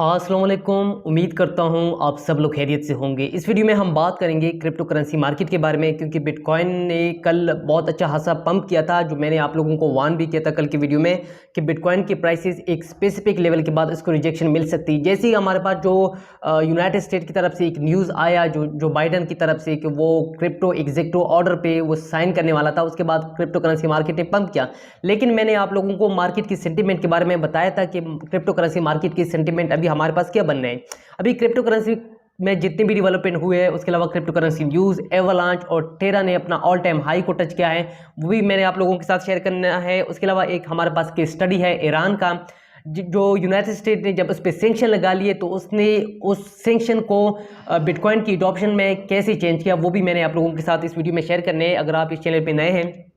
हाँ, अस्सलाम वालेकुम। उम्मीद करता हूँ आप सब लोग खैरियत से होंगे। इस वीडियो में हम बात करेंगे क्रिप्टो करेंसी मार्केट के बारे में, क्योंकि बिटकॉइन ने कल बहुत अच्छा खासा पंप किया था, जो मैंने आप लोगों को वार्न भी किया था कल की वीडियो में कि बिटकॉइन की प्राइसेस एक स्पेसिफिक लेवल के बाद इसको रिजेक्शन मिल सकती है। जैसे ही हमारे पास जो यूनाइटेड स्टेट की तरफ से एक न्यूज़ आया, जो बाइडन की तरफ से, कि वो क्रिप्टो एग्जीक्यूटिव ऑर्डर पे वो साइन करने वाला था, उसके बाद क्रिप्टो करेंसी मार्केट ने पंप किया। लेकिन मैंने आप लोगों को मार्केट की सेंटीमेंट के बारे में बताया था कि क्रिप्टो करेंसी मार्केट की सेंटीमेंट अभी हमारे पास क्या बन रहे हैं। अभी क्रिप्टो करेंसी में जितने भी डेवलपमेंट हुए हैं, उसके अलावा क्रिप्टो करेंसी न्यूज़, एवलांच और टेरा ने अपना ऑल टाइम हाई को टच किया है, वो भी मैंने आप लोगों के साथ शेयर करना है। उसके अलावा एक हमारे पास केस स्टडी है ईरान का, जो यूनाइटेड स्टेट ने जब उस पर सेंक्शन लगा लिए तो उसने उस सेंक्शन को बिटकॉइन की अडॉप्शन में कैसे चेंज किया, वो भी मैंने आप लोगों के साथ इस वीडियो में शेयर करने हैं। अगर आप इस चैनल पर नए हैं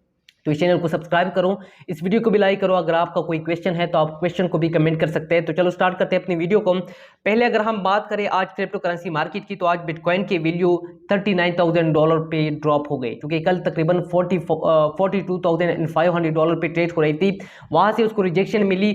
तो इस चैनल को सब्सक्राइब करो, इस वीडियो को भी लाइक करो। अगर आपका कोई क्वेश्चन है तो आप क्वेश्चन को भी कमेंट कर सकते हैं। तो चलो स्टार्ट करते हैं अपनी वीडियो को। पहले अगर हम बात करें आज क्रिप्टो करेंसी मार्केट की, तो आज बिटकॉइन की वैल्यू $39,000 पे ड्रॉप हो गई, क्योंकि कल तकरीबन $42,500 पे ट्रेड हो रही थी। वहां से उसको रिजेक्शन मिली,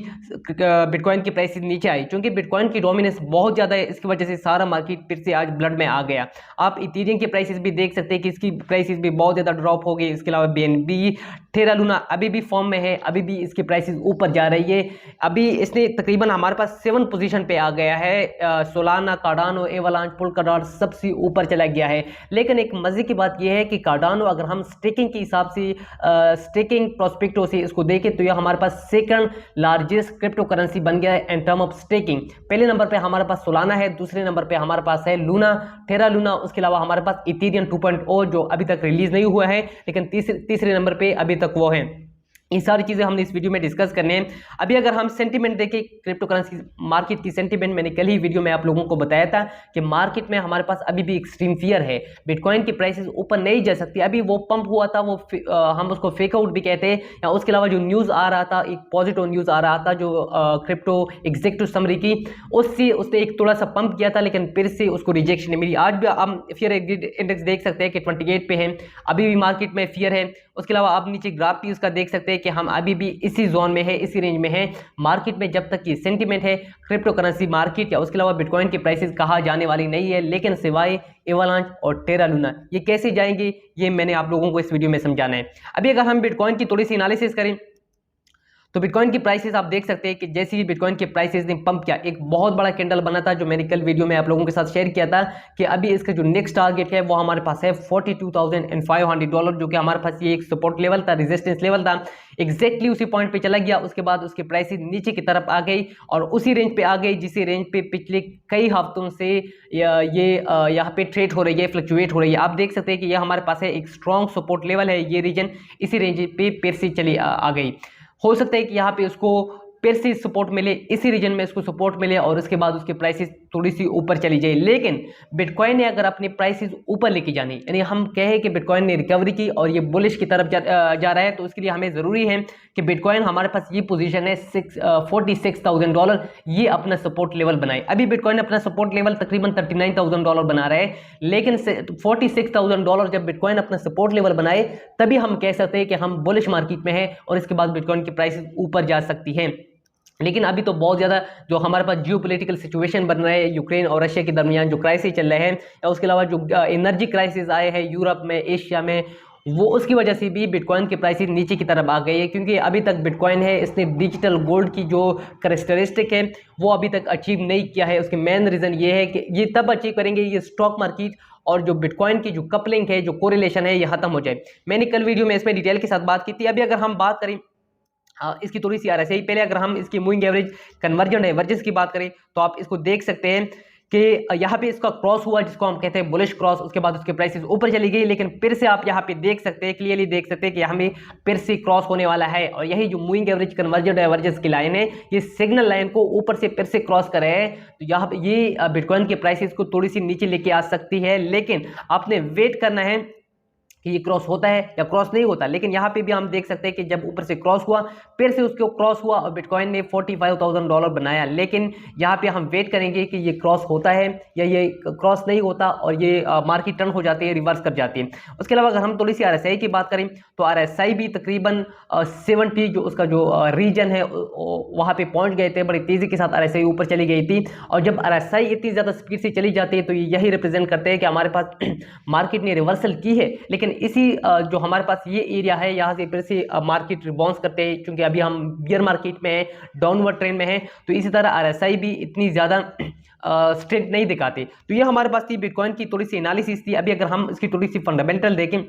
बिटकॉइन की प्राइस नीचे आई, क्योंकि बिटकॉइन की डोमिनेंस बहुत ज़्यादा है। इसकी वजह से सारा मार्केट फिर से आज ब्लड में आ गया। आप इथेरियम की प्राइसेस भी देख सकते हैं कि इसकी प्राइसेस भी बहुत ज़्यादा ड्रॉप हो गई। इसके अलावा BNB, टेरा लूना अभी भी फॉर्म में है, अभी भी इसकी प्राइसेस ऊपर जा रही है। अभी इसने तकरीबन हमारे पास 7 पोजीशन पे आ गया है। सोलाना, कार्डानो, एवलांच, पोल्काडॉट सबसे ऊपर चला गया है। लेकिन एक मजे की बात यह है कि कार्डानो अगर हम स्टेकिंग के हिसाब से, स्टेकिंग प्रोस्पेक्टो से इसको देखें, तो यह हमारे पास सेकंड लार्जेस्ट क्रिप्टो करेंसी बन गया है इन टर्म ऑफ स्टेकिंग। पहले नंबर पे हमारे पास सोलाना है, दूसरे नंबर पे हमारे पास है लूना, टेरा लूना। उसके अलावा हमारे पास इथेरियम 2.0 जो अभी तक रिलीज नहीं हुआ है, लेकिन तीसरे नंबर पे अभी तक वो है। ये सारी चीजें हमने इस वीडियो में डिस्कस करने हैं। अभी अगर हम सेंटीमेंट देखें, क्रिप्टो करेंसी मार्केट की सेंटीमेंट, मैंने कल ही वीडियो में आप लोगों को बताया था कि मार्केट में हमारे पास अभी भी एक्सट्रीम फियर है। बिटकॉइन की प्राइसेस ऊपर नहीं जा सकती। अभी वो पंप हुआ था, वो हम उसको फेक आउट भी कहते हैं। या उसके अलावा जो न्यूज़ आ रहा था, एक पॉजिटिव न्यूज़ आ रहा था जो क्रिप्टो एग्जीक्यूटिव समरी की, उससे एक थोड़ा सा पंप किया था, लेकिन फिर से उसको रिजेक्शन मिली। आज भी हम फियर इंडेक्स देख सकते हैं कि 28 पे है, अभी भी मार्केट में फियर है। उसके अलावा आप नीचे ग्राफ भी उसका देख सकते हैं कि हम अभी भी इसी जोन में है, इसी रेंज में है। मार्केट में जब तक ये सेंटीमेंट है, क्रिप्टो करेंसी मार्केट या उसके अलावा बिटकॉइन की प्राइसेस कहा जाने वाली नहीं है। लेकिन सिवाय एवलांच और टेरा लूना, ये कैसे जाएंगे, ये मैंने आप लोगों को इस वीडियो में समझाना है। अभी अगर हम बिटकॉइन की थोड़ी सी एनालिसिस करें, तो बिटकॉइन की प्राइसेस आप देख सकते हैं कि जैसे ही बिटकॉइन की प्राइसेस ने पंप किया, एक बहुत बड़ा कैंडल बना था, जो मैंने कल वीडियो में आप लोगों के साथ शेयर किया था कि अभी इसका जो नेक्स्ट टारगेट है वो हमारे पास है $42,500, जो कि हमारे पास ये एक सपोर्ट लेवल था, रेजिस्टेंस लेवल था। एग्जैक्टली उसी पॉइंट पे चला गया। उसके बाद उसकी प्राइसेस नीचे की तरफ आ गई और उसी रेंज पे आ गई, जिस रेंज पे पिछले कई हफ्तों से ये यहाँ पे ट्रेड हो रही है, फ्लक्चुएट हो रही है। आप देख सकते हैं कि यह हमारे पास है एक स्ट्रॉन्ग सपोर्ट लेवल है, ये रीजन इसी रेंज पे फिर से चली आ गई। हो सकता है कि यहाँ पे उसको फिर से सपोर्ट मिले, इसी रीजन में इसको सपोर्ट मिले और उसके बाद उसकी प्राइसेस थोड़ी सी ऊपर चली जाए। लेकिन बिटकॉइन ने अगर अपनी प्राइसेस ऊपर लेके जानी, यानी हम कहें कि बिटकॉइन ने रिकवरी की और ये बुलिश की तरफ जा रहा है, तो उसके लिए हमें ज़रूरी है कि बिटकॉइन हमारे पास ये पोजीशन है $46,000, ये अपना सपोर्ट लेवल बनाए। अभी बिटकॉइन अपना सपोर्ट लेवल तकरीबन $39,000 बना रहा है, लेकिन $46,000 जब बिटकॉइन अपना सपोर्ट लेवल बनाए, तभी हम कह सकते हैं कि हम बुलिश मार्केट में हैं और इसके बाद बिटकॉइन की प्राइसेस ऊपर जा सकती हैं। लेकिन अभी तो बहुत ज़्यादा जो हमारे पास जियोपॉलिटिकल सिचुएशन बन रहा है, यूक्रेन और रशिया के दरमियान जो क्राइसिस चल रहे हैं, या उसके अलावा जो एनर्जी क्राइसिस आए हैं यूरोप में, एशिया में, वो उसकी वजह से भी बिटकॉइन की प्राइसेस नीचे की तरफ आ गई है। क्योंकि अभी तक बिटकॉइन है, इसने डिजिटल गोल्ड की जो कैरेक्टरिस्टिक है वो अभी तक अचीव नहीं किया है। उसके मेन रीज़न ये है कि ये तब अचीव करेंगे ये स्टॉक मार्केट और जो बिटकॉइन की जो कपलिंग है, जो कोरिलेशन है, ये खत्म हो जाए। मैंने कल वीडियो में इसमें डिटेल के साथ बात की थी। अभी अगर हम बात करें इसकी थोड़ी सी RSI, पहले अगर हम इसकी मूविंग एवरेज कन्वर्जन डाइवर्जेंस की बात करें, तो आप इसको देख सकते हैं कि यहाँ पे इसका क्रॉस हुआ, जिसको हम कहते हैं बुलिश क्रॉस। उसके बाद उसके प्राइसेस ऊपर चली गई, लेकिन फिर से आप यहाँ पे देख सकते हैं, क्लियरली देख सकते हैं कि यहाँ पे फिर से क्रॉस होने वाला है। और यही जो मूविंग एवरेज कन्वर्जन डाइवर्जेंस की लाइन है, ये सिग्नल लाइन को ऊपर से फिर से क्रॉस कर रहे हैं। तो यहाँ पे ये बिटकॉइन के प्राइसेस को थोड़ी सी नीचे लेके आ सकती है, लेकिन आपने वेट करना है कि ये क्रॉस होता है या क्रॉस नहीं होता, लेकिन यहाँ पे भी हम देख सकते हैं कि जब ऊपर से क्रॉस हुआ, फिर से उसको क्रॉस हुआ और बिटकॉइन ने $45,000 बनाया। लेकिन यहाँ पे हम वेट करेंगे कि ये क्रॉस होता है या ये क्रॉस नहीं होता और ये मार्केट टर्न हो जाती है, रिवर्स कर जाती है। उसके अलावा अगर हम थोड़ी सी RSI की बात करें तो RSI भी तकरीबन 70 जो उसका जो रीजन है वहाँ पे पहुंच गए थे, बड़ी तेजी के साथ RSI ऊपर चली गई थी। और जब RSI इतनी ज़्यादा स्पीड से चली जाती है तो यही रिप्रेजेंट करते हैं कि हमारे पास मार्केट ने रिवर्सल की है। लेकिन इसी जो हमारे पास ये एरिया है, यहाँ से फिर से मार्केट रिबाउंस करते हैं, क्योंकि अभी हम बियर मार्केट में है, डाउनवर्ड ट्रेंड में है। तो इसी तरह RSI भी इतनी ज़्यादा स्ट्रेंथ नहीं दिखाती। तो ये हमारे पास थी बिटकॉइन की थोड़ी सी एनालिसिस थी। अभी अगर हम इसकी थोड़ी सी फंडामेंटल देखें,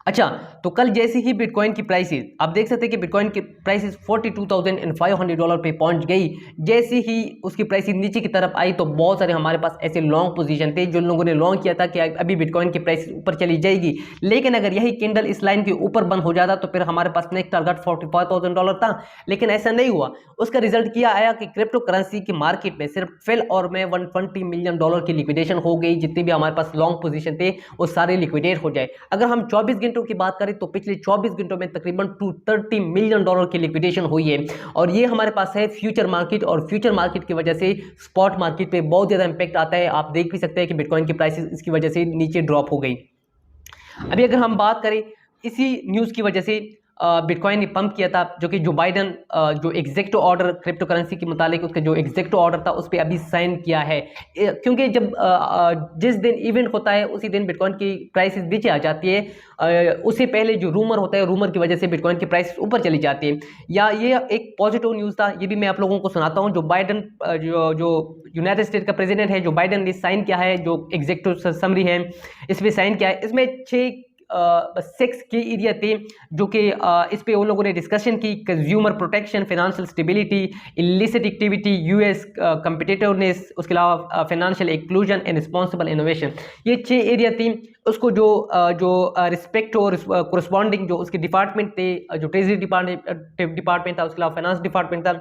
अच्छा, तो कल जैसे ही बिटकॉइन की प्राइसेस आप देख सकते हैं कि बिटकॉइन की प्राइसेस $42,500 पे पहुंच गई। जैसे ही उसकी प्राइसेस नीचे की तरफ आई तो बहुत सारे हमारे पास ऐसे लॉन्ग पोजीशन थे जो लोगों ने लॉन्ग किया था कि अभी बिटकॉइन की प्राइस ऊपर चली जाएगी। लेकिन अगर यही कैंडल इस लाइन के ऊपर बंद हो जाता तो फिर हमारे पास नेक्स्ट टारगेट $45,000 था, लेकिन ऐसा नहीं हुआ। उसका रिजल्ट क्या आया कि क्रिप्टो करेंसी की मार्केट में सिर्फ फेल और में $120 मिलियन की लिक्विडेशन हो गई। जितने भी हमारे पास लॉन्ग पोजीशन थे वो सारे लिक्विडेट हो जाए। अगर हम 24 घंटों की बात करें तो पिछले 24 घंटों में तकरीबन $230 मिलियन की लिक्विडेशन हुई है। और ये हमारे पास है फ्यूचर मार्केट, और फ्यूचर मार्केट की वजह से स्पॉट मार्केट पे बहुत ज्यादा इंपैक्ट आता है। आप देख भी सकते हैं कि बिटकॉइन की प्राइसेस इसकी वजह से नीचे ड्रॉप हो गई। अभी अगर हम बात करें इसी न्यूज की वजह से बिटकॉइन ने पंप किया था, जो कि जो बाइडन जो एग्जेक्टिव ऑर्डर क्रिप्टो करेंसी के मुतालिक उसका जो एग्जेक्टिव ऑर्डर था उस पर अभी साइन किया है। क्योंकि जब जिस दिन इवेंट होता है उसी दिन बिटकॉइन की प्राइसेस नीचे आ जाती है। उससे पहले जो रूमर होता है, रूमर की वजह से बिटकॉइन की प्राइस ऊपर चली जाती है। या ये एक पॉजिटिव न्यूज़ था, ये भी मैं आप लोगों को सुनाता हूँ। जो बाइडन जो यूनाइटेड स्टेट का प्रेसिडेंट है, जो बाइडन ने साइन किया है, जो एग्जेक्टिव समरी है इसमें साइन किया है। इसमें 6 के एरिया थे जो कि इस पे उन लोगों ने डिस्कशन की। Consumer protection, financial stability, illicit activity, US competitiveness, उसके अलावा financial inclusion and responsible innovation. ये 6 एरिया थी। उसको जो रिस्पेक्ट और कोरस्पॉन्डिंग जो उसके डिपार्टमेंट थे, जो ट्रेजरी डिपार्टमेंट था, उसके अलावा फाइनेंस डिपार्टमेंट था,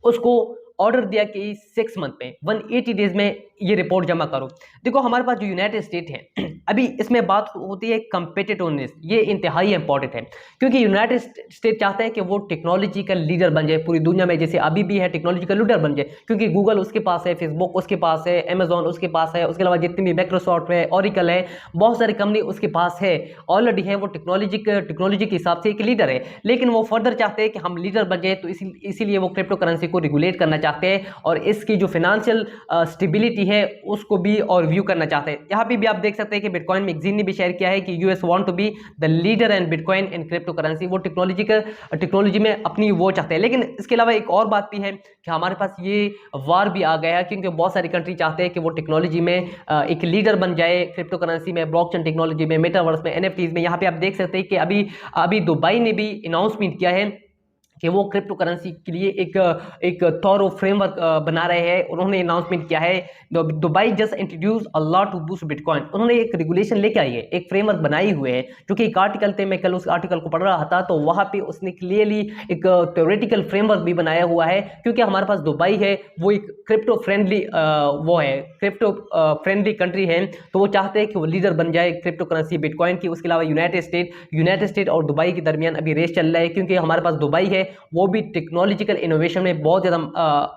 उसको ऑर्डर दिया कि 6 मंथ में 180 डेज में ये रिपोर्ट जमा करो। देखो हमारे पास जो यूनाइटेड स्टेट है अभी इसमें बात होती है कम्पिटिटिवनेस, ये इंतहाई इंपॉर्टेंट है। क्योंकि यूनाइटेड स्टेट चाहता है कि वो टेक्नोलॉजी का लीडर बन जाए पूरी दुनिया में, जैसे अभी भी है टेक्नोलॉजी का लीडर बन जाए। क्योंकि गूगल उसके पास है, फेसबुक उसके पास है, अमेजॉन उसके पास है, उसके अलावा जितनी भी माइक्रोसॉफ्ट है, ओरेकल है, बहुत सारी कंपनी उसके पास है, ऑलरेडी है। वो टेक्नोलॉजी के हिसाब से एक लीडर है। लेकिन वो फर्दर चाहते हैं कि हम लीडर बन जाए, तो इसीलिए वो क्रिप्टो करेंसी को रेगुलेट करना चाहते हैं और इसकी जो फाइनेंशियल स्टेबिलिटी है उसको भी और व्यू करना चाहते हैं। यहाँ पे भी आप देख सकते हैं कि बिटकॉइन मैगजीन ने भी शेयर किया है कि US want to be the leader in Bitcoin and crypto currency. वो टेक्नोलॉजी में अपनी वो चाहते हैं। लेकिन इसके अलावा एक और बात भी है कि हमारे पास ये वार भी आ गया है, क्योंकि बहुत सारी कंट्री चाहते हैं कि वो टेक्नोलॉजी में एक लीडर बन जाए, क्रिप्टो करेंसी में, ब्लॉकचेन टेक्नोलॉजी में, मेटावर्स में, एनएफटीज में। यहाँ पे आप देख सकते हैं कि अभी दुबई ने भी अनाउंसमेंट किया है कि वो क्रिप्टो करेंसी के लिए एक थॉरो फ्रेमवर्क बना रहे हैं। उन्होंने अनाउंसमेंट किया है, Dubai just introduce a law to boost Bitcoin. उन्होंने एक रेगुलेशन लेके आई है, एक फ्रेमवर्क बनाई हुए है, जो कि एक आर्टिकल थे, मैं कल उस आर्टिकल को पढ़ रहा था, तो वहां पे उसने क्लियरली एक थ्योरेटिकल फ्रेमवर्क भी बनाया हुआ है। क्योंकि हमारे पास दुबई है, वो एक crypto friendly crypto friendly country है, तो वो चाहते हैं कि वो लीडर बन जाए क्रिप्टो करेंसी बिटकॉइन की। उसके अलावा यूनाइटेड स्टेट और दुबई के दरमियान अभी रेस चल रहा है, क्योंकि हमारे पास दुबई है वो भी टेक्नोलॉजिकल इनोवेशन में बहुत ज़्यादा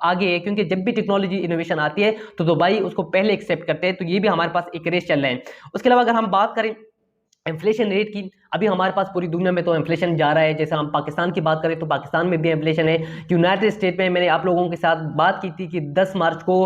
आगे है। क्योंकि जब भी टेक्नोलॉजी इनोवेशन आती है तो दुबई उसको पहले एक्सेप्ट करते हैं। तो ये भी हमारे पास एक रेस चल रहा है। उसके अलावा अगर हम बात करें इन्फ्लेशन रेट की, अभी हमारे पास पूरी दुनिया में तो इन्फ्लेशन जा रहा है। जैसे हम पाकिस्तान की बात करें तो पाकिस्तान में भी इन्फ्लेशन है। यूनाइटेड स्टेट में मैंने आप लोगों के साथ बात की थी कि 10 मार्च को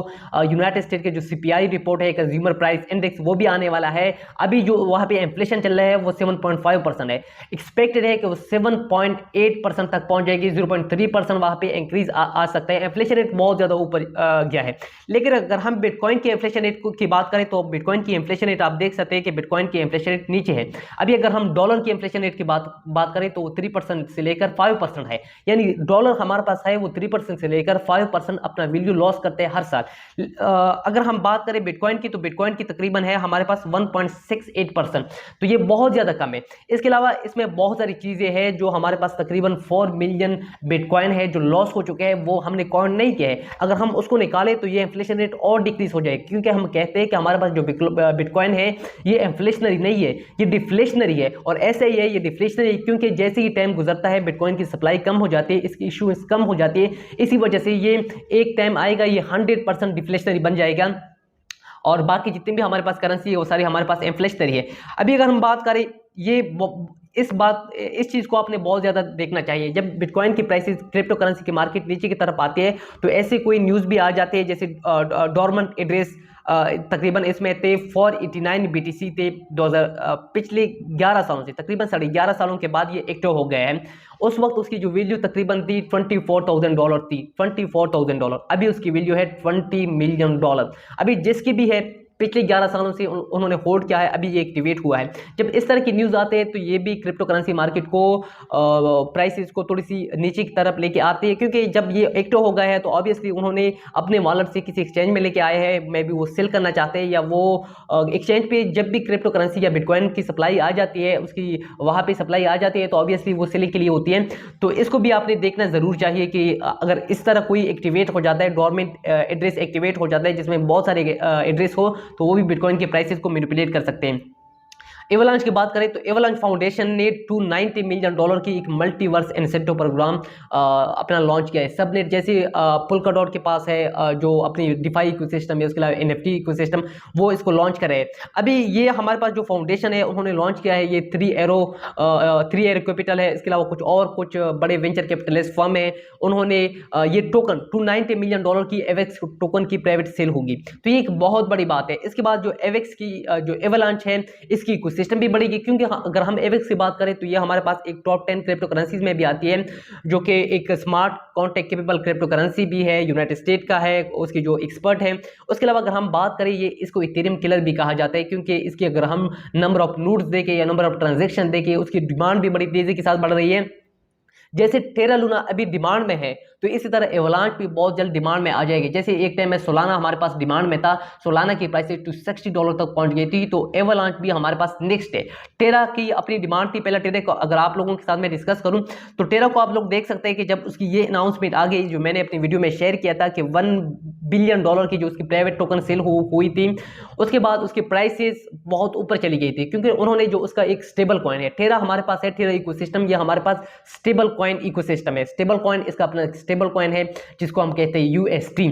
यूनाइटेड स्टेट के जो CPI रिपोर्ट है, कंज्यूमर प्राइस इंडेक्स, वो भी आने वाला है। अभी जो वहाँ पे इन्फ्लेशन चल रहा है वो 7.5% है। एक्सपेक्टेड है कि वो 7.8% तक पहुंच जाएगी, 0.3% वहाँ पे इंक्रीज आ सकता है। इन्फ्लेशन रेट बहुत ज़्यादा ऊपर गया है। लेकिन अगर हम बिटकॉइन के इन्फ्लेशन रेट की बात करें तो बिटकॉइन की इन्फ्लेशन रेट आप देख सकते हैं कि बिटकॉइन की इन्फ्लेशन रेट नीचे है। अभी अगर हम डॉलर डॉलर की इन्फ्लेशन रेट की बात करें तो वो 3% से लेकर 5% है, यानी डॉलर हमारे पास है वो 3% से लेकर 5% अपना वैल्यू लॉस करते हैं हर साल। अगर हम बात करें बिटकॉइन की, तो बिटकॉइन की तकरीबन है हमारे पास 1.68%, तो ये बहुत ज़्यादा कम है। इसके अलावा इसमें बहुत सारी चीज़ें हैं जो हमारे पास तकरीबन 4 मिलियन बिटकॉइन है जो लॉस हो चुके हैं, वो हमने काउंट नहीं किया है। अगर हम उसको निकालें तो ये इन्फ्लेशन रेट और डिक्रीज हो जाएगी, क्योंकि हम कहते हैं कि हमारे पास जो बिटकॉइन है ये इन्फ्लेशनरी नहीं है, ये डिफ्लेशनरी है। और ऐसे ही है, ये डिफ्लेशनरी क्योंकि जैसे ही टाइम गुजरता है बिटकॉइन की सप्लाई कम हो जाती है, इसकी इशूएंस कम हो जाती है, इसी वजह से ये एक टाइम आएगा ये 100% डिफ्लेशनरी बन जाएगा और बाकी जितनी भी हमारे पास करेंसी है वो सारी हमारे पास इन्फ्लेशनरी है। अभी अगर हम बात करें ये इस चीज़ को आपने बहुत ज़्यादा देखना चाहिए। जब बिटकॉइन की प्राइसेस क्रिप्टो करेंसी की मार्केट नीचे की तरफ आती है तो ऐसे कोई न्यूज़ भी आ जाते हैं, जैसे डॉर्मेंट एड्रेस तकरीबन इसमें थे 489 BTC थे 2000 पिछले 11 सालों से, तकरीबन 11.5 सालों के बाद ये एक्टिव हो गए हैं। उस वक्त उसकी जो वैल्यू तकरीबन थी $24,000 थी, $24,000। अभी उसकी वैल्यू है $20 मिलियन। अभी जिसकी भी है पिछले 11 सालों से उन्होंने होल्ड किया है, अभी ये एक्टिवेट हुआ है। जब इस तरह की न्यूज़ आते हैं तो ये भी क्रिप्टो करेंसी मार्केट को प्राइसेस को थोड़ी सी नीचे की तरफ लेके आती है, क्योंकि जब ये एक्टिव हो गए हैं तो ऑब्वियसली उन्होंने अपने वॉलेट से किसी एक्सचेंज में लेके आए हैं, मे बी वो सेल करना चाहते हैं, या वो एक्सचेंज पे जब भी क्रिप्टो करेंसी या बिटकॉइन की सप्लाई आ जाती है, उसकी वहाँ पे सप्लाई आ जाती है तो ऑब्वियसली वो सेलिंग के लिए होती है। तो इसको भी आपने देखना ज़रूर चाहिए कि अगर इस तरह कोई एक्टिवेट हो जाता है, गवर्नमेंट एड्रेस एक्टिवेट हो जाता है जिसमें बहुत सारे एड्रेस हो, तो वो भी बिटकॉइन के प्राइसेस को मैनिपुलेट कर सकते हैं। एवलांच की बात करें तो एवलांच फाउंडेशन ने $290 मिलियन की एक मल्टीवर्स इंसेंटिव प्रोग्राम अपना लॉन्च किया है। सबनेट जैसे पोल्काडॉट के पास है जो अपनी डिफाई इकोसिस्टम है, उसके अलावा NFT इकोसिस्टम, वो इसको लॉन्च कर रहे हैं। अभी ये हमारे पास जो फाउंडेशन है उन्होंने लॉन्च किया है, ये 3 एरो कैपिटल है, इसके अलावा कुछ बड़े वेंचर कैपिटलिस्ट फर्म है, उन्होंने ये टोकन $290 मिलियन की एवेक्स टोकन की प्राइवेट सेल होगी, तो ये एक बहुत बड़ी बात है। इसके बाद जो एवेक्स की जो एवलांच है इसकी सिस्टम भी बढ़ेगी, क्योंकि अगर हम एवेक्स की बात करें तो ये हमारे पास एक टॉप 10 क्रिप्टो करेंसीज में भी आती है, जो कि एक smart contract capable crypto currency भी है, यूनाइटेड स्टेट का है, उसकी जो एक्सपर्ट है। उसके अलावा अगर हम बात करें, ये इसको इथेरियम किलर भी कहा जाता है, क्योंकि इसकी अगर हम नंबर ऑफ नोड्स देखें या नंबर ऑफ ट्रांजेक्शन देखें, उसकी डिमांड भी बड़ी तेजी के साथ बढ़ रही है। जैसे टेरा लूना अभी डिमांड में है, तो इसी तरह एवलांच भी बहुत जल्द डिमांड में आ जाएगी। जैसे एक टाइम में सोलाना हमारे पास डिमांड में था, सोलाना की प्राइस $260 तक पहुंच गई थी, तो एवलांच भी हमारे पास नेक्स्ट है। टेरा की अपनी डिमांड थी, पहले टेरा को अगर आप लोगों के साथ में डिस्कस करूं तो टेरा को आप लोग देख सकते हैं कि जब उसकी ये अनाउंसमेंट आ गई, जो मैंने अपनी वीडियो में शेयर किया था कि $1 बिलियन की जो उसकी प्राइवेट टोकन सेल हुई थी, उसके बाद उसकी प्राइसेस बहुत ऊपर चली गई थी, क्योंकि उन्होंने जो उसका एक स्टेबल कॉइन है, टेरा हमारे पास है, टेरा इकोसिस्टम, ये हमारे पास स्टेबल कॉइन इकोसिस्टम है। स्टेबल कॉइन इसका अपना स्टेबल कॉइन है जिसको हम कहते हैं UST।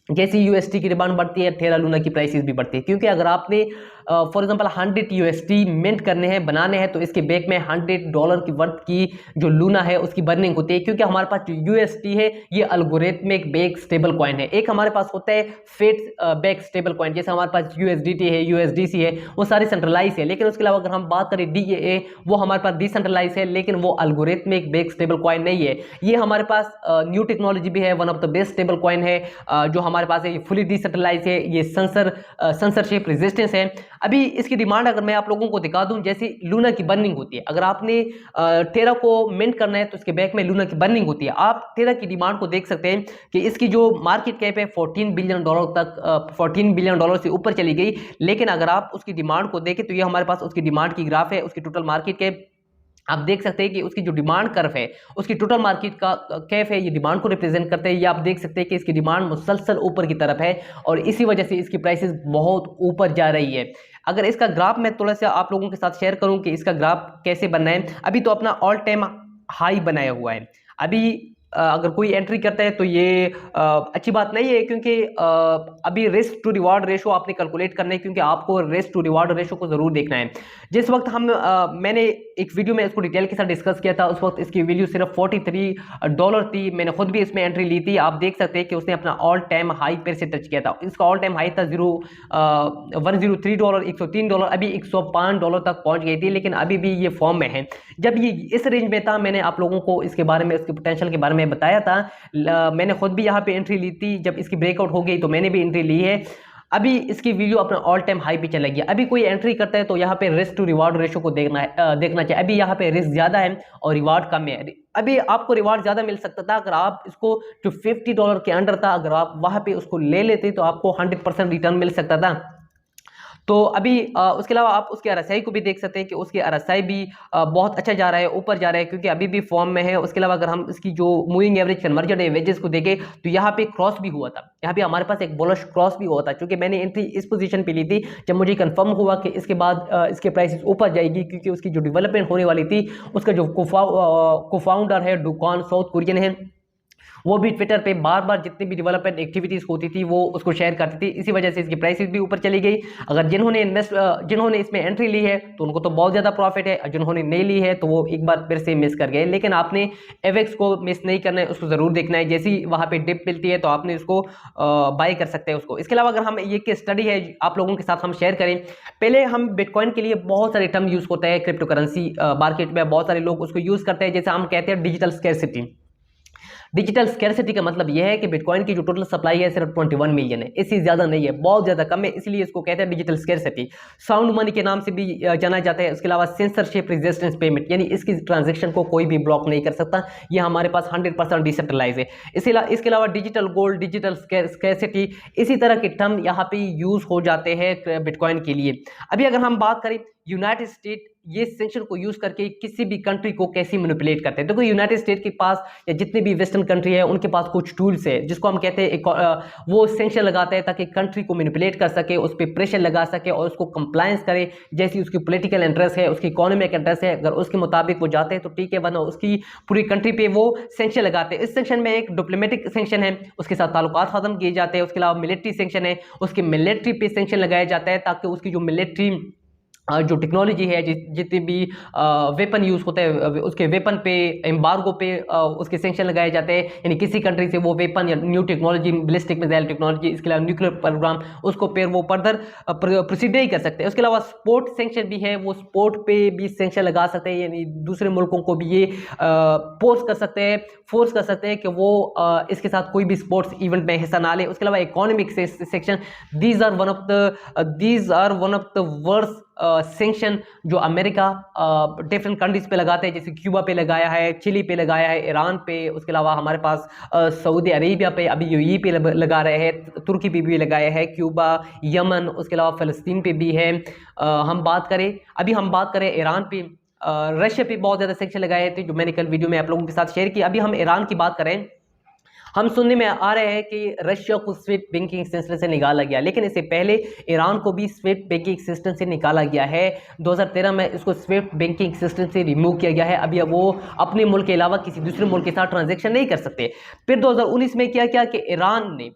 जैसे UST की डिमांड बढ़ती है, टेरा लूना की प्राइसेस भी बढ़ती है, क्योंकि अगर आपने फॉर एग्जांपल 100 UST मिंट करने हैं, बनाने हैं, तो इसके बैक में $100 की वर्थ की जो लूना है उसकी बर्निंग होती है, क्योंकि हमारे पास जो UST है ये अल्गोरिथमिक बैक स्टेबल कॉइन है। एक हमारे पास होता है फेट बैक स्टेबल कॉइन, जैसे हमारे पास USDT है, USDC है, वो सारे सेंट्रलाइज है। लेकिन उसके अलावा अगर हम बात करें DAA, वो हमारे पास डिसेंट्रलाइज है, लेकिन वो अल्गोरिथमिक बैक स्टेबल कॉइन नहीं है। ये हमारे पास न्यू टेक्नोलॉजी भी है, one of the best stable coin है जो हमारे पास है, ये फुली डिसेंट्रलाइज है, ये सेंसरशिप रेजिस्टेंस है। अभी इसकी डिमांड अगर मैं आप लोगों को दिखा दूं, जैसे लूना की बर्निंग होती है, अगर आपने टेरा को मिंट करना है तो उसके बैक में लूना की बर्निंग होती है। आप टेरा की डिमांड को देख सकते हैं कि इसकी जो मार्केट कैप है $14 बिलियन तक, $14 बिलियन से ऊपर चली गई। लेकिन अगर आप उसकी डिमांड को देखें तो ये हमारे पास उसकी डिमांड की ग्राफ है, उसकी टोटल मार्केट कैप आप देख सकते हैं कि उसकी जो डिमांड कर्व है, उसकी टोटल मार्केट का कैफ है, ये डिमांड को रिप्रेजेंट करते हैं। ये आप देख सकते हैं कि इसकी डिमांड मुसलसल ऊपर की तरफ है और इसी वजह से इसकी प्राइसेस बहुत ऊपर जा रही है। अगर इसका ग्राफ मैं थोड़ा सा आप लोगों के साथ शेयर करूं कि इसका ग्राफ कैसे बनना है, अभी तो अपना ऑल टाइम हाई बनाया हुआ है। अभी अगर कोई एंट्री करता है तो ये अच्छी बात नहीं है, क्योंकि अभी रिस्क टू रिवार्ड रेशो आपने कैलकुलेट करना है, क्योंकि आपको रिस्क टू रिवार्ड रेशो को जरूर देखना है। जिस वक्त मैंने एक वीडियो में इसको डिटेल के साथ डिस्कस किया था, उस वक्त इसकी वैल्यू सिर्फ $43 थी। मैंने खुद भी इसमें एंट्री ली थी। आप देख सकते हैं कि उसने अपना ऑल टाइम हाई पर से टच किया था। इसका ऑल टाइम हाई था $103, $103, अभी $105 तक पहुंच गई थी, लेकिन अभी भी ये फॉर्म में है। जब ये इस रेंज में था, मैंने आप लोगों को इसके बारे में, इसके पोटेंशियल के बारे में बताया था। मैंने खुद भी यहाँ पे एंट्री ली थी, जब इसकी ब्रेकआउट हो गई तो मैंने भी एंट्री ली है। अभी इसकी वैल्यू अपना ऑल टाइम हाई पे चलेगी। अभी कोई एंट्री करता है तो यहाँ पे रिस्क टू रिवार्ड रेशो को देखना चाहिए। अभी यहाँ पे रिस्क ज्यादा है और रिवार्ड कम है। अभी आपको रिवार्ड ज्यादा मिल सकता था अगर आप इसको जो $50 के अंडर था, अगर आप वहां पे उसको ले लेते तो आपको 100% रिटर्न मिल सकता था। तो अभी उसके अलावा आप उसके RSI को भी देख सकते हैं कि उसके RSI भी बहुत अच्छा जा रहा है, ऊपर जा रहा है, क्योंकि अभी भी फॉर्म में है। उसके अलावा अगर हम इसकी जो मूविंग एवरेज कन्वर्जेंट एवरेजेस को देखें तो यहाँ पे क्रॉस भी हुआ था, यहाँ पे हमारे पास एक बुलिश क्रॉस भी हुआ था, क्योंकि मैंने एंट्री इस पोजीशन पे ली थी जब मुझे कंफर्म हुआ कि इसके बाद इसके प्राइसेस ऊपर जाएगी, क्योंकि उसकी जो डेवलपमेंट होने वाली थी, उसका जो कोफाउंडर है डुकॉन, साउथ कोरियन है, वो भी ट्विटर पे बार बार जितनी भी डेवलपमेंट एक्टिविटीज होती थी वो उसको शेयर करती थी। इसी वजह से इसकी प्राइसेस भी ऊपर चली गई। अगर जिन्होंने इसमें एंट्री ली है तो उनको तो बहुत ज्यादा प्रॉफिट है, जिन्होंने नहीं ली है तो वो एक बार फिर से मिस कर गए। लेकिन आपने एवेक्स को मिस नहीं करना है, उसको जरूर देखना है। जैसी वहां पे डिप मिलती है तो आपने उसको बाय कर सकते हैं उसको। इसके अलावा अगर हम ये स्टडी है आप लोगों के साथ हम शेयर करें, पहले हम बिटकॉइन के लिए बहुत सारे टर्म यूज होता है क्रिप्टो करेंसी मार्केट में, बहुत सारे लोग उसको यूज करते हैं। जैसे हम कहते हैं डिजिटल स्कैरसिटी। डिजिटल स्कैरसिटी का मतलब यह है कि बिटकॉइन की जो टोटल सप्लाई है सिर्फ 21 मिलियन है, इससे ज्यादा नहीं है, बहुत ज्यादा कम है, इसलिए इसको कहते हैं डिजिटल स्कैरसिटी। साउंड मनी के नाम से भी जाना जाता है। उसके अलावा सेंसरशिप रेजिस्टेंस पेमेंट, यानी इसकी ट्रांजेक्शन को कोई भी ब्लॉक नहीं कर सकता, यह हमारे पास 100% डिसेंट्रलाइज है। इसके अलावा डिजिटल गोल्ड, डिजिटल स्कैरसिटी, इसी तरह के टर्म यहाँ पे यूज हो जाते हैं बिटकॉइन के लिए। अभी अगर हम बात करें यूनाइटेड स्टेट ये सेंक्शन को यूज करके किसी भी कंट्री को कैसे मैनिपुलेट करते हैं, देखो यूनाइटेड स्टेट के पास या जितने भी वेस्टर्न कंट्री है उनके पास कुछ टूल्स है जिसको हम कहते हैं वो सेंक्शन लगाते हैं ताकि कंट्री को मैनिपुलेट कर सके, उस पर प्रेशर लगा सके और उसको कंप्लायंस करे। जैसी उसकी पॉलिटिकल इंटरेस्ट है, उसकी इकोनॉमिक इंटरेस्ट है, अगर उसके मुताबिक वो जाते हैं तो ठीक है, वरना उसकी पूरी कंट्री पे वो सेंक्शन लगाते हैं। इस सेंक्शन में एक डिप्लोमेटिक सेंक्शन है, उसके साथ ताल्लुकात खत्म किए जाते हैं। उसके अलावा मिलिट्री सेंक्शन है, उसके मिलिट्री पे सेंक्शन लगाया जाता है ताकि उसकी जो मिलिट्री जो टेक्नोलॉजी है, जितने भी वेपन यूज होते हैं उसके वेपन पे एम्बार्गो पे उसके सेंक्शन लगाए जाते हैं। यानी किसी कंट्री से वो वेपन या new technology, ballistic missile technology, इसके अलावा न्यूक्लियर प्रोग्राम, उसको फिर वो फर्दर प्रोसीड नहीं कर सकते। उसके अलावा स्पोर्ट सेंक्शन भी है, वो स्पोर्ट पे भी सेंक्शन लगा सकते हैं, यानी दूसरे मुल्कों को भी ये फोर्स कर सकते हैं कि वो इसके साथ कोई भी स्पोर्ट्स इवेंट में हिस्सा ना ले। उसके अलावा economic section, these are one of the worst sanction जो अमेरिका डिफरेंट कंट्रीज पे लगाते हैं, जैसे क्यूबा पे लगाया है, चिली पे लगाया है, ईरान पे, उसके अलावा हमारे पास सऊदी अरेबिया पे, अभी यूएई पे लगा रहे हैं, तुर्की पे भी लगाया है, क्यूबा, यमन, उसके अलावा फ़लस्तीन पे भी है। हम बात करें ईरान पे, रशिया पे बहुत ज़्यादा सेंक्शन लगाए थे जो मैंने कल वीडियो में आप लोगों के साथ शेयर किया। अभी हम ईरान की बात करें, हम सुनने में आ रहे हैं कि रशिया को स्विफ्ट बैंकिंग सिस्टम से निकाला गया, लेकिन इससे पहले ईरान को भी स्विफ्ट बैंकिंग सिस्टम से निकाला गया है। 2013 में इसको स्विफ्ट बैंकिंग सिस्टम से रिमूव किया गया है। अभी वो अपने मुल्क के अलावा किसी दूसरे मुल्क के साथ ट्रांजैक्शन नहीं कर सकते। फिर 2019 में क्या किया कि ईरान ने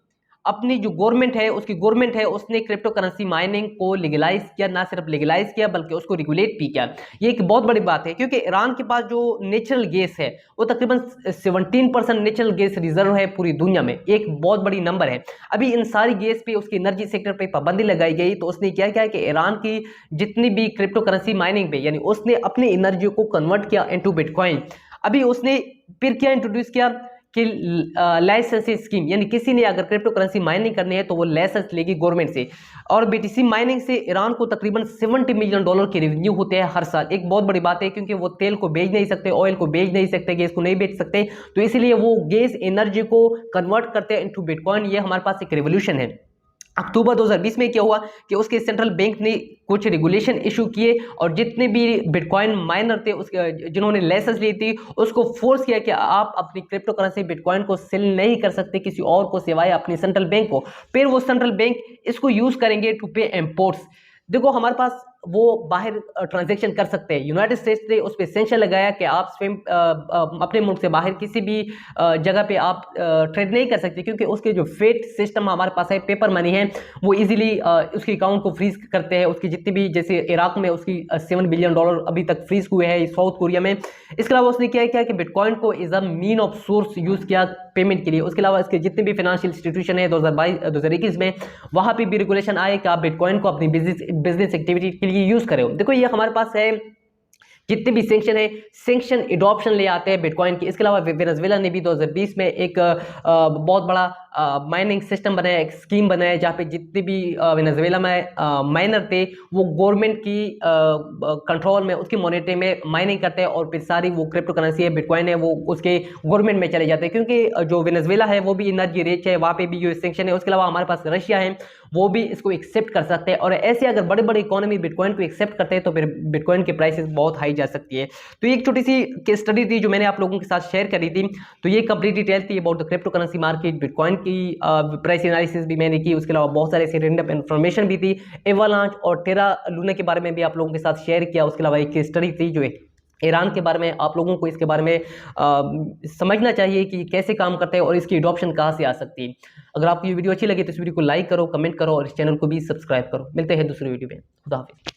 अपनी जो गवर्नमेंट है उसने क्रिप्टो करेंसी माइनिंग को लीगलाइज किया, ना सिर्फ लीगलाइज किया बल्कि उसको रेगुलेट भी किया। ये एक बहुत बड़ी बात है, क्योंकि ईरान के पास जो नेचुरल गैस है वो तकरीबन 17% नेचुरल गैस रिजर्व है पूरी दुनिया में, एक बहुत बड़ी नंबर है। अभी इन सारी गैस पे, उसकी एनर्जी सेक्टर पे पाबंदी लगाई गई, तो उसने क्या किया कि ईरान की जितनी भी क्रिप्टो करेंसी माइनिंग पे, यानी उसने अपनी एनर्जी को कन्वर्ट किया इनटू बिटकॉइन। अभी उसने फिर क्या इंट्रोड्यूस किया कि लाइसेंस स्कीम, यानी किसी ने अगर क्रिप्टो करेंसी माइनिंग करनी है तो वो लाइसेंस लेगी गवर्नमेंट से। और बीटीसी माइनिंग से ईरान को तकरीबन $70 मिलियन के रेवेन्यू होते हैं हर साल। एक बहुत बड़ी बात है, क्योंकि वो तेल को बेच नहीं सकते, ऑयल को बेच नहीं सकते, गैस को नहीं बेच सकते, तो इसलिए वो गैस एनर्जी को कन्वर्ट करते हैं इनटू बिटकॉइन। ये हमारे पास एक रेवोल्यूशन है। अक्टूबर 2020 में क्या हुआ कि उसके सेंट्रल बैंक ने कुछ रेगुलेशन इशू किए और जितने भी बिटकॉइन माइनर थे, उसके जिन्होंने लाइसेंस ली थी, उसको फोर्स किया कि आप अपनी क्रिप्टो करेंसी बिटकॉइन को सेल नहीं कर सकते किसी और को सिवाय अपनी सेंट्रल बैंक को। फिर वो सेंट्रल बैंक इसको यूज करेंगे टू पे इंपोर्ट्स। देखो हमारे पास वो बाहर ट्रांजैक्शन कर सकते हैं। यूनाइटेड स्टेट्स ने उस पर सेंक्शन लगाया कि आप स्वयं अपने मुल्क से बाहर किसी भी जगह पे आप ट्रेड नहीं कर सकते, क्योंकि उसके जो फेट सिस्टम हमारे पास है, पेपर मनी है, वो इजीली उसके अकाउंट को फ्रीज करते हैं। उसकी जितनी भी, जैसे इराक में उसकी $7 बिलियन अभी तक फ्रीज हुए हैं, साउथ कोरिया में। इसके अलावा उसने क्या किया कि बिटकॉइन को as a mean of source use किया पेमेंट के लिए। उसके अलावा इसके जितने भी फाइनेंशियल इंस्टीट्यूशन है 2021 में, वहां पे भी रेगुलेशन आए कि आप बिटकॉइन को अपनी बिजनेस एक्टिविटी के लिए यूज करें। देखो ये हमारे पास है, जितने भी सेंक्शन एडॉप्शन ले आते हैं बिटकॉइन की। इसके अलावा वेनेजुएला ने भी 2020 में एक बहुत बड़ा माइनिंग सिस्टम बनाया, एक स्कीम बनाया जहाँ पे जितने भी वेनेजुएला में माइनर थे वो गवर्नमेंट की कंट्रोल में, उसकी मॉनिटरिंग में माइनिंग करते हैं और फिर सारी वो क्रिप्टो करेंसी है, बिटकॉइन है, वो उसके गवर्नमेंट में चले जाते हैं। क्योंकि जो वेनेजुएला है वो भी एनर्जी रिच है, वहाँ पे भी जो सैंक्शन है, उसके अलावा हमारे पास रशिया है, वो भी इसको एक्सेप्ट कर सकते हैं। और ऐसे अगर बड़े बड़े इकोनॉमी बिटकॉइन को एक्सेप्ट करते हैं तो फिर बिटकॉइन की प्राइसेस बहुत हाई जा सकती है। तो ये एक छोटी सी केस स्टडी थी जो मैंने आप लोगों के साथ शेयर करी थी। तो ये कंप्लीट डिटेल थी about the crypto currency market, bitcoin की प्राइस एनालिसिस भी मैंने की, उसके अलावा बहुत सारे ऐसे रैंडम इन्फॉर्मेशन भी थी, एवालांच और टेरा लूना के बारे में भी आप लोगों के साथ शेयर किया। उसके अलावा एक केस स्टडी थी जो ईरान के बारे में, आप लोगों को इसके बारे में समझना चाहिए कि कैसे काम करते हैं और इसकी एडॉप्शन कहाँ से आ सकती है। अगर आपको ये वीडियो अच्छी लगी तो इस वीडियो को लाइक करो, कमेंट करो और इस चैनल को भी सब्सक्राइब करो। मिलते हैं दूसरी वीडियो में। खुदा हाफिज़।